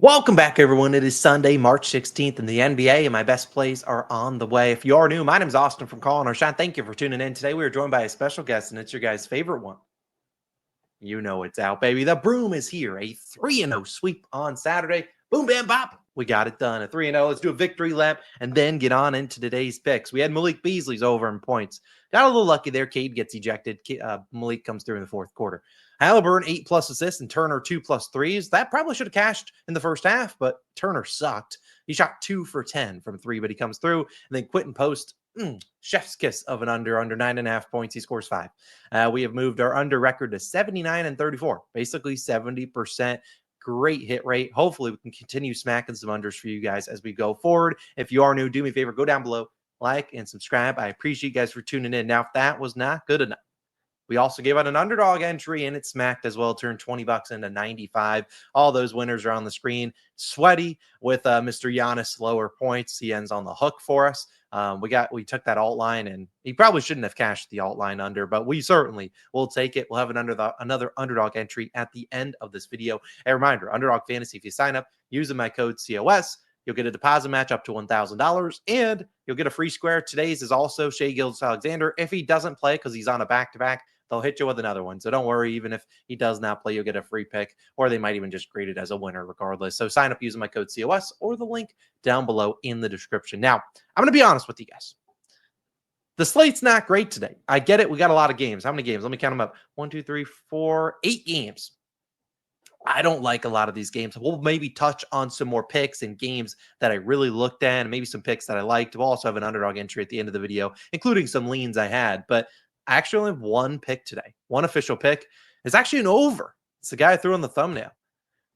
Welcome back, everyone. It is Sunday, March 16th, and the NBA and my best plays are on the way. If you are new, my name is Austin from Calling Our Shot. Thank you for tuning in. Today, we are joined by a special guest, and it's your guys' favorite one. You know it's out, baby. The broom is here. A 3-0 sweep on Saturday. Boom, bam, bop. We got it done. A 3-0. Let's do a victory lap and then get on into today's picks. We had Malik Beasley's over in points. Got a little lucky there. Cade gets ejected. Malik comes through in the fourth quarter. Halliburton, 8+ assists, and Turner, 2+ threes. That probably should have cashed in the first half, but Turner sucked. He shot 2 for 10 from 3, but he comes through. And then Quentin Post, chef's kiss of an under 9.5 points. He scores 5. We have moved our under record to 79-34, basically 70%. Great hit rate. Hopefully, we can continue smacking some unders for you guys as we go forward. If you are new, do me a favor, go down below, like and subscribe. I appreciate you guys for tuning in. Now, if that was not good enough, we also gave out an underdog entry and it smacked as well. Turned $20 into 95. All those winners are on the screen. Sweaty with Mr. Giannis lower points. He ends on the hook for us. We took that alt line, and he probably shouldn't have cashed the alt line under, but we certainly will take it. We'll have another underdog entry at the end of this video. A reminder, Underdog Fantasy, if you sign up using my code COS, you'll get a deposit match up to $1,000, and you'll get a free square. Today's is also Shai Gilgeous-Alexander. If he doesn't play because he's on a back-to-back, they'll hit you with another one. So don't worry, even if he does not play, you'll get a free pick, or they might even just grade it as a winner regardless. So sign up using my code COS or the link down below in the description. Now, I'm going to be honest with you guys. The slate's not great today. I get it. We got a lot of games. How many games? Let me count them up. 1, 2, 3, 4, 8 games. I don't like a lot of these games. We'll maybe touch on some more picks and games that I really looked at, and maybe some picks that I liked. We'll also have an underdog entry at the end of the video, including some leans I had. But I actually only have one pick today. One official pick. It's actually an over. It's the guy I threw on the thumbnail.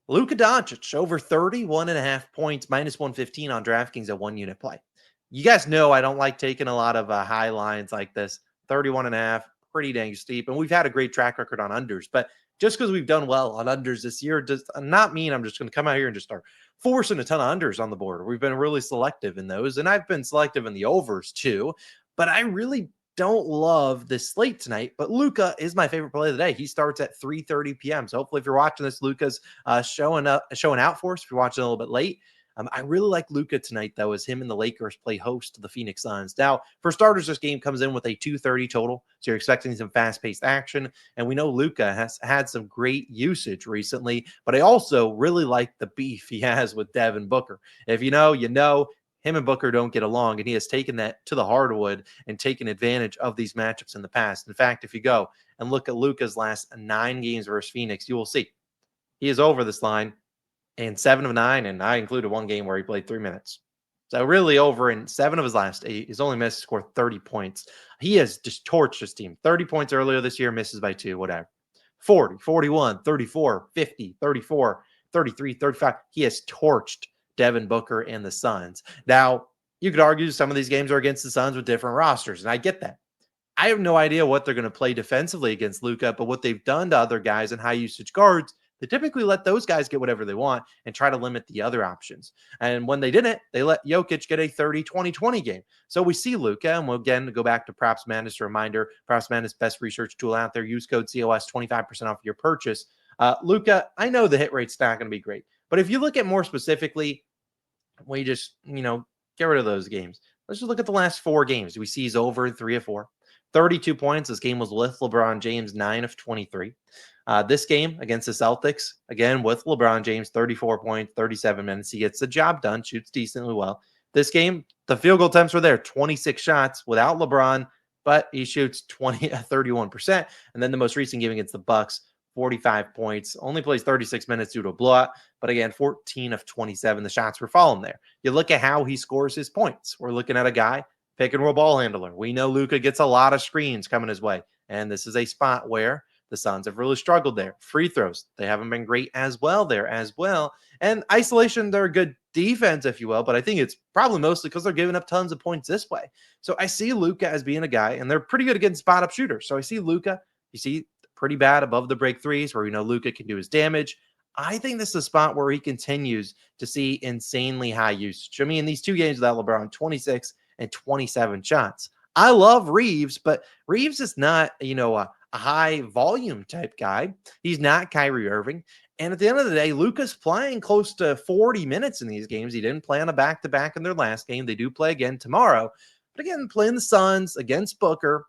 Luka Doncic, over 31.5 points, -115 on DraftKings at 1-unit play. You guys know I don't like taking a lot of high lines like this. 31.5, pretty dang steep. And we've had a great track record on unders. But just because we've done well on unders this year does not mean I'm just going to come out here and just start forcing a ton of unders on the board. We've been really selective in those. And I've been selective in the overs too. But I really don't love this slate tonight, but Luka is my favorite play of the day. He starts at 3:30 p.m. So hopefully if you're watching this, Luka's showing out for us. If you're watching a little bit late, I really like Luka tonight, though, as him and the Lakers play host to the Phoenix Suns. Now, for starters, this game comes in with a 230 total, so you're expecting some fast-paced action. And we know Luka has had some great usage recently, but I also really like the beef he has with Devin Booker. If you know, you know. Him and Booker don't get along, and he has taken that to the hardwood and taken advantage of these matchups in the past. In fact, if you go and look at Luka's last 9 games versus Phoenix, you will see he is over this line in 7 of 9, and I included one game where he played 3 minutes. So really over in 7 of his last 8. He's only missed to score 30 points. He has just torched his team. 30 points earlier this year, misses by 2, whatever. 40, 41, 34, 50, 34, 33, 35. He has torched Devin Booker and the Suns. Now, you could argue some of these games are against the Suns with different rosters, and I get that. I have no idea what they're going to play defensively against Luka, but what they've done to other guys in high usage guards, they typically let those guys get whatever they want and try to limit the other options. And when they didn't, they let Jokic get a 30-20-20 game. So we see Luka, and we'll again go back to PropsMadness. A reminder, PropsMadness, best research tool out there. Use code COS, 25% off your purchase. Luka, I know the hit rate's not going to be great, but if you look at more specifically, we just, get rid of those games. Let's just look at the last 4 games. We see he's over 3 of 4. 32 points. This game was with LeBron James, 9 of 23. This game against the Celtics, again, with LeBron James, 34 points, 37 minutes. He gets the job done, shoots decently well. This game, the field goal attempts were there, 26 shots without LeBron, but he shoots 31%. And then the most recent game against the Bucks, 45 points, only plays 36 minutes due to a blowout. But again, 14 of 27. The shots were falling there. You look at how he scores his points. We're looking at a guy, pick and roll ball handler. We know Luka gets a lot of screens coming his way. And this is a spot where the Suns have really struggled there. Free throws, they haven't been great as well there as well. And isolation, they're a good defense, if you will. But I think it's probably mostly because they're giving up tons of points this way. So I see Luka as being a guy, and they're pretty good against spot-up shooters. So I see Luka, you see, pretty bad above the break threes where we know Luka can do his damage. I think this is a spot where he continues to see insanely high usage. I mean, in these 2 games without LeBron, 26 and 27 shots. I love Reeves, but Reeves is not, a high volume type guy. He's not Kyrie Irving. And at the end of the day, Luka's playing close to 40 minutes in these games. He didn't play on a back-to-back in their last game. They do play again tomorrow. But again, playing the Suns against Booker,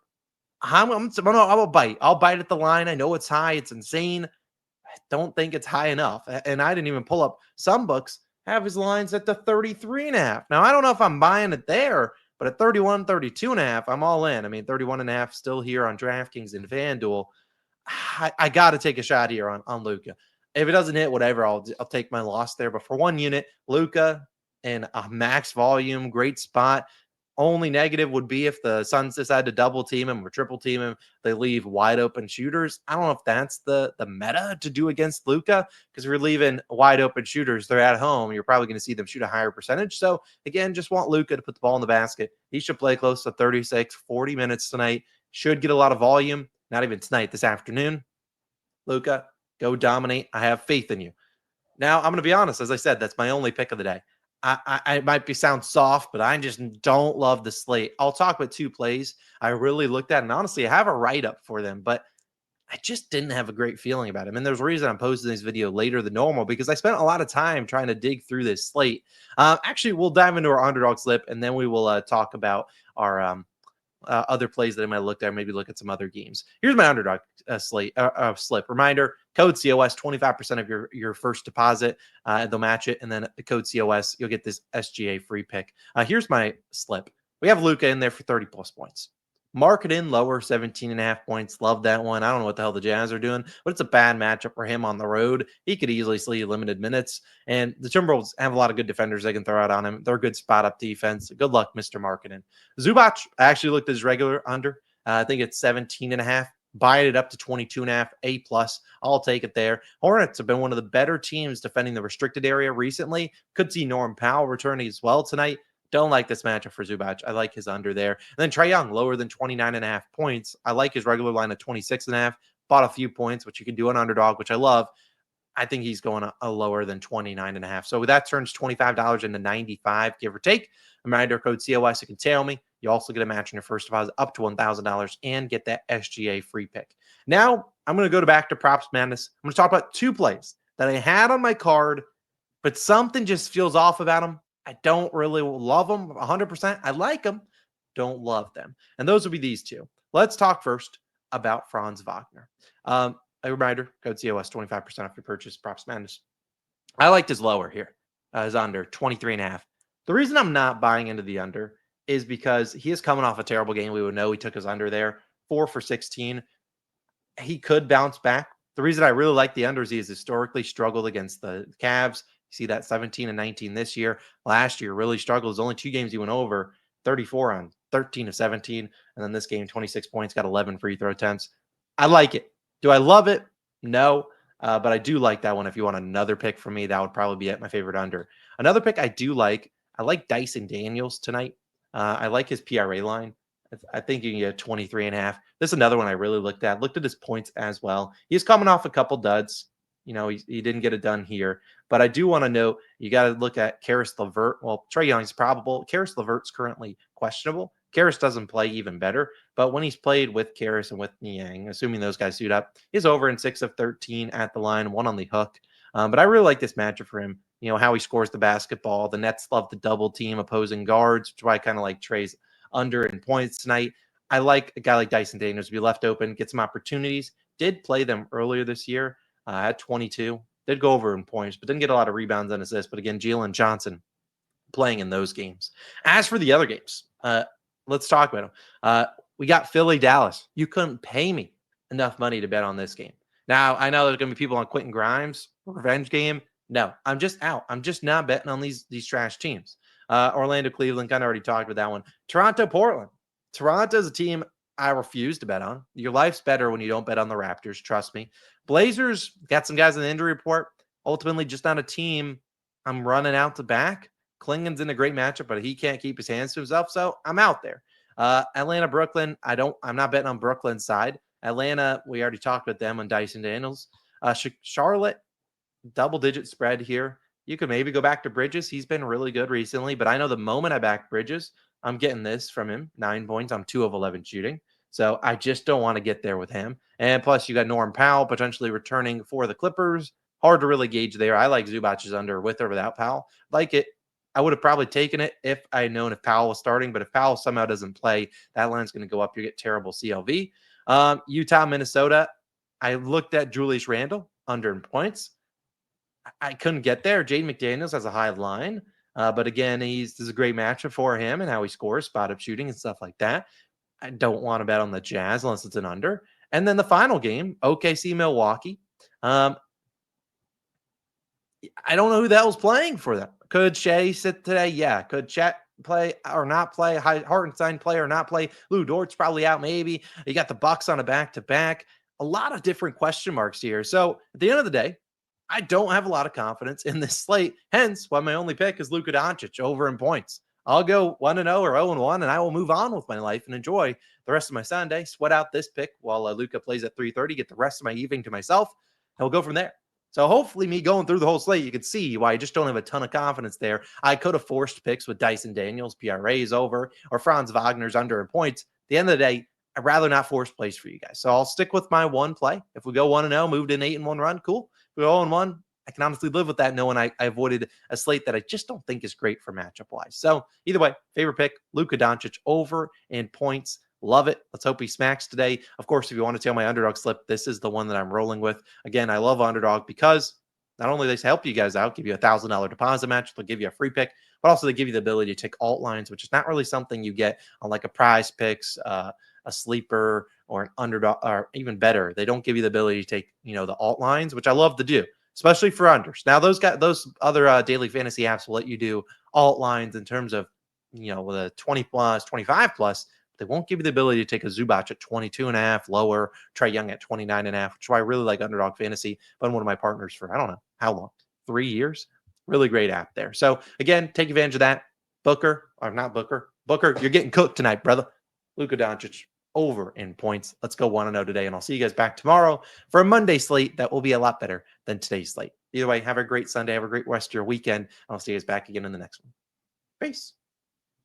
I'll bite. I'll bite at the line. I know it's high. It's insane. I don't think it's high enough. And I didn't even pull up. Some books have his lines at the 33.5. Now, I don't know if I'm buying it there, but at 31, 32.5, I'm all in. I mean, 31.5 still here on DraftKings and FanDuel. I got to take a shot here on Luka. If it doesn't hit, whatever, I'll take my loss there. But for one unit, Luka and a max volume, great spot. Only negative would be if the Suns decide to double team him or triple team him. They leave wide open shooters. I don't know if that's the meta to do against Luka, because if you're leaving wide open shooters, they're at home. You're probably going to see them shoot a higher percentage. So again, just want Luka to put the ball in the basket. He should play close to 36, 40 minutes tonight. Should get a lot of volume. Not even tonight, this afternoon. Luka, go dominate. I have faith in you. Now, I'm going to be honest. As I said, that's my only pick of the day. I might sound soft, but I just don't love the slate. I'll talk about two plays I really looked at, and honestly, I have a write-up for them, but I just didn't have a great feeling about him. And there's a reason I'm posting this video later than normal, because I spent a lot of time trying to dig through this slate. Actually, we'll dive into our underdog slip, and then we will talk about our other plays that I might look at, maybe look at some other games. Here's my underdog slip. Reminder, code COS, 25% of your first deposit. They'll match it. And then the code COS, you'll get this SGA free pick. Here's my slip. We have Luka in there for 30 plus points. Mark it in lower, 17.5 points. Love that one. I don't know what the hell the Jazz are doing, but it's a bad matchup for him on the road. He could easily see limited minutes. And the Timberwolves have a lot of good defenders they can throw out on him. They're a good spot up defense. Good luck, Mr. Marketing. Zubac, I actually looked at his regular under. I think it's 17.5. Buying it up to 22.5, A plus. I'll take it there. Hornets have been one of the better teams defending the restricted area recently. Could see Norm Powell returning as well tonight. Don't like this matchup for Zubac. I like his under there. And then Trae Young, lower than 29.5 points. I like his regular line of 26.5. Bought a few points, which you can do on Underdog, which I love. I think he's going a lower than 29.5. So that turns $25 into 95, give or take. Reminder, code COS, you can tail me. You also get a match on your first deposit up to $1,000 and get that SGA free pick. Now, I'm going to go back to Props Madness. I'm going to talk about two plays that I had on my card, but something just feels off about them. I don't really love them 100%. I like them, don't love them. And those will be these two. Let's talk first about Franz Wagner. A reminder, code COS, 25% off your purchase, Props Madness. I liked his lower here, his under, 23.5. The reason I'm not buying into the under is because he is coming off a terrible game. We would know he took his under there, 4 for 16. He could bounce back. The reason I really like the under is he has historically struggled against the Cavs. You see that 17 and 19 this year. Last year really struggled. There's only 2 games he went over, 34 on 13 of 17. And then this game, 26 points, got 11 free throw attempts. I like it. Do I love it? No. But I do like that one. If you want another pick from me, that would probably be at my favorite under. Another pick I do like, I like Dyson Daniels tonight. I like his PRA line. I think you can get 23.5. This is another one I really looked at. Looked at his points as well. He's coming off a couple duds. You know, he didn't get it done here. But I do want to note, you got to look at Karis LeVert. Well, Trae Young's probable. Karis LeVert's currently questionable. Karis doesn't play even better. But when he's played with Karis and with Niang, assuming those guys suit up, he's over in 6 of 13 at the line, 1 on the hook. But I really like this matchup for him. You know, how he scores the basketball. The Nets love to double team opposing guards, which is why I kind of like Trae's under in points tonight. I like a guy like Dyson Daniels to be left open, get some opportunities. Did play them earlier this year at 22. Did go over in points, but didn't get a lot of rebounds and assists. But again, Jalen Johnson playing in those games. As for the other games, let's talk about them. We got Philly, Dallas. You couldn't pay me enough money to bet on this game. Now, I know there's going to be people on Quentin Grimes, revenge game. No, I'm just out. I'm just not betting on these trash teams. Orlando, Cleveland, kind of already talked about that one. Toronto, Portland. Toronto's a team I refuse to bet on. Your life's better when you don't bet on the Raptors. Trust me. Blazers got some guys in the injury report. Ultimately, just not a team I'm running out to back. Klingon's in a great matchup, but he can't keep his hands to himself, so I'm out there. Atlanta, Brooklyn. I'm not betting on Brooklyn's side. Atlanta, we already talked about them on Dyson Daniels. Charlotte, double-digit spread here. You could maybe go back to Bridges. He's been really good recently, but I know the moment I back Bridges, I'm getting this from him. 9 points. I'm 2 of 11 shooting. So I just don't want to get there with him. And plus, you got Norm Powell potentially returning for the Clippers. Hard to really gauge there. I like Zubac's under with or without Powell. Like it. I would have probably taken it if I had known if Powell was starting, but if Powell somehow doesn't play, that line's going to go up. You get terrible CLV. Utah, Minnesota. I looked at Julius Randle under in points. I couldn't get there. Jaden McDaniels has a high line. But again, this is a great matchup for him and how he scores, spot up shooting and stuff like that. I don't want to bet on the Jazz unless it's an under. And then the final game, OKC Milwaukee. I don't know who the hell's playing for them. Could Shea sit today? Yeah. Could Chet play or not play? Hartenstein play or not play? Lou Dort's probably out. Maybe you got the Bucks on a back-to-back. A lot of different question marks here. So at the end of the day, I don't have a lot of confidence in this slate. Hence, why my only pick is Luka Doncic over in points. I'll go 1-0 or 0-1, and I will move on with my life and enjoy the rest of my Sunday. Sweat out this pick while Luka plays at 3:30. Get the rest of my evening to myself, and we'll go from there. So hopefully me going through the whole slate, you can see why I just don't have a ton of confidence there. I could have forced picks with Dyson Daniels, PRA's over, or Franz Wagner's under in points. At the end of the day, I'd rather not force plays for you guys. So I'll stick with my one play. If we go 1-0, moved in 8-1 run, cool. If we go 0-1, I can honestly live with that knowing I avoided a slate that I just don't think is great for matchup wise. So either way, favorite pick, Luka Doncic over in points. Love it. Let's hope he smacks today. Of course, if you want to tail my Underdog slip, this is the one that I'm rolling with. Again, I love Underdog because not only they help you guys out, give you $1,000 deposit match, they'll give you a free pick, but also they give you the ability to take alt lines, which is not really something you get on like a PrizePicks, a sleeper, or an Underdog, or even better. They don't give you the ability to take, the alt lines, which I love to do, especially for unders. Now, those other daily fantasy apps will let you do alt lines in terms of, with a 20 plus, 25 plus. They won't give you the ability to take a Zubac at 22.5, lower, Trae Young at 29.5, which is why I really like Underdog Fantasy. Been one of my partners for, I don't know how long, 3 years. Really great app there. So again, take advantage of that. Booker, you're getting cooked tonight, brother. Luka Doncic over in points. Let's go 1-0 today, and I'll see you guys back tomorrow for a Monday slate that will be a lot better than today's slate. Either way, have a great Sunday. Have a great rest of your weekend. I'll see you guys back again in the next one. Peace.